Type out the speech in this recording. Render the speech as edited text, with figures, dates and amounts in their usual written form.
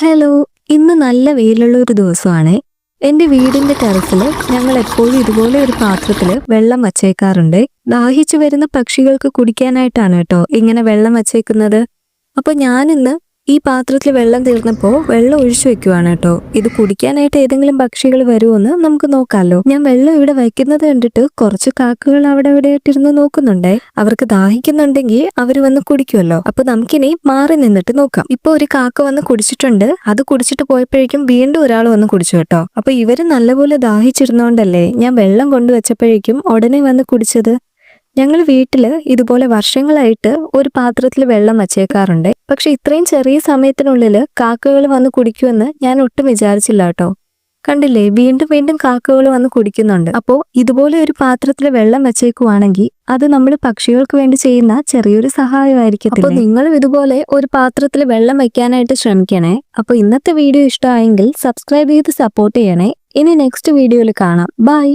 Hello, ഇന്ന് നല്ല വെയിലുള്ള ഒരു ദിവസമാണ്. എൻ്റെ വീടിന്റെ ടെറസിൽ ഞങ്ങൾ എപ്പോഴും ഇതുപോലെ ഒരു പാത്രത്തിൽ വെള്ളം വച്ചേക്കാറുണ്ട്. ദാഹിച്ചു വരുന്ന പക്ഷികൾക്ക് കുടിക്കാനായിട്ടാണ് കേട്ടോ ഇങ്ങനെ വെള്ളം വച്ചേക്കുന്നത്. അപ്പോൾ ഞാനിന്ന് ഈ പാത്രത്തിൽ വെള്ളം തീർന്നപ്പോൾ വെള്ളം ഒഴിച്ചു വെക്കുവാണ് കേട്ടോ. ഇത് കുടിക്കാനായിട്ട് ഏതെങ്കിലും പക്ഷികൾ വരുമോന്ന് നമുക്ക് നോക്കാമല്ലോ. ഞാൻ വെള്ളം ഇവിടെ വയ്ക്കുന്നത് കണ്ടിട്ട് കുറച്ച് കാക്കകൾ അവിടെ ഇവിടെ ഇരുന്ന് നോക്കുന്നുണ്ടേ. അവർക്ക് ദാഹിക്കുന്നുണ്ടെങ്കിൽ അവർ വന്ന് കുടിക്കുമല്ലോ. അപ്പൊ നമുക്കിനി മാറി നിന്നിട്ട് നോക്കാം. ഇപ്പൊ ഒരു കാക്ക വന്ന് കുടിച്ചിട്ടുണ്ട്. അത് കുടിച്ചിട്ട് പോയപ്പോഴേക്കും വീണ്ടും ഒരാൾ വന്ന് കുടിച്ചു കേട്ടോ. അപ്പൊ ഇവര് നല്ലപോലെ ദാഹിച്ചിരുന്നോണ്ടല്ലേ ഞാൻ വെള്ളം കൊണ്ടുവച്ചപ്പോഴേക്കും ഉടനെ വന്ന് കുടിച്ചത്. ഞങ്ങൾ വീട്ടില് ഇതുപോലെ വർഷങ്ങളായിട്ട് ഒരു പാത്രത്തിൽ വെള്ളം വച്ചേക്കാറുണ്ട്. പക്ഷെ ഇത്രയും ചെറിയ സമയത്തിനുള്ളിൽ കാക്കകൾ വന്ന് കുടിക്കുമെന്ന് ഞാൻ ഒട്ടും വിചാരിച്ചില്ല കേട്ടോ. കണ്ടില്ലേ, വീണ്ടും വീണ്ടും കാക്കകൾ വന്ന് കുടിക്കുന്നുണ്ട്. അപ്പോൾ ഇതുപോലെ ഒരു പാത്രത്തിൽ വെള്ളം വെച്ചേക്കുവാണെങ്കിൽ അത് നമ്മൾ പക്ഷികൾക്ക് വേണ്ടി ചെയ്യുന്ന ചെറിയൊരു സഹായമായിരിക്കും. അപ്പോൾ നിങ്ങളും ഇതുപോലെ ഒരു പാത്രത്തിൽ വെള്ളം വെക്കാനായിട്ട് ശ്രമിക്കണേ. അപ്പോൾ ഇന്നത്തെ വീഡിയോ ഇഷ്ടമായെങ്കിൽ സബ്സ്ക്രൈബ് ചെയ്ത് സപ്പോർട്ട് ചെയ്യണേ. ഇനി നെക്സ്റ്റ് വീഡിയോയിൽ കാണാം. ബൈ.